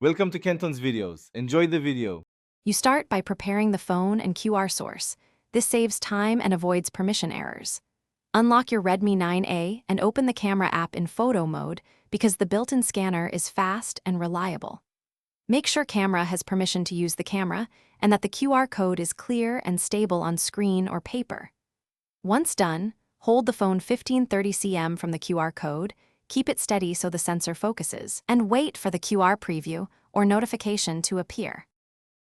Welcome to Kenton's videos. Enjoy the video. You start by preparing the phone and QR source. This saves time and avoids permission errors. Unlock your Redmi 9A and open the camera app in photo mode because the built-in scanner is fast and reliable. Make sure camera has permission to use the camera and that the QR code is clear and stable on screen or paper. Once done, hold the phone 15-30 cm from the QR code, keep it steady so the sensor focuses, and wait for the QR preview or notification to appear.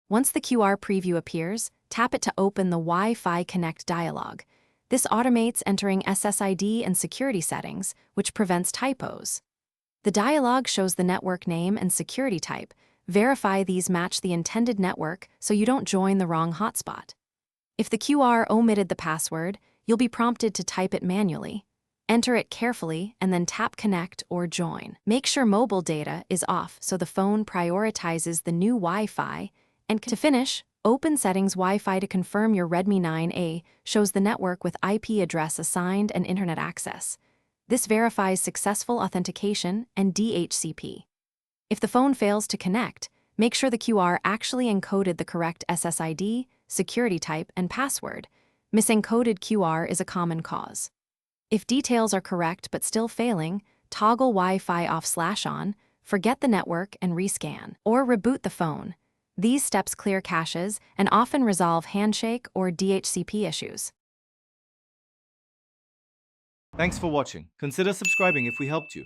Once the QR preview appears, tap it to open the Wi-Fi Connect dialog. This automates entering SSID and security settings, which prevents typos. The dialog shows the network name and security type. Verify these match the intended network so you don't join the wrong hotspot. If the QR omitted the password, you'll be prompted to type it manually. Enter it carefully and then tap Connect or Join. Make sure mobile data is off so the phone prioritizes the new Wi-Fi. And to finish, open Settings Wi-Fi to confirm your Redmi 9A shows the network with IP address assigned and internet access. This verifies successful authentication and DHCP. If the phone fails to connect, make sure the QR actually encoded the correct SSID, security type, and password. Misencoded QR is a common cause. If details are correct but still failing, toggle Wi-Fi off/on, forget the network and rescan, or reboot the phone. These steps clear caches and often resolve handshake or DHCP issues. Thanks for watching. Consider subscribing if we helped you.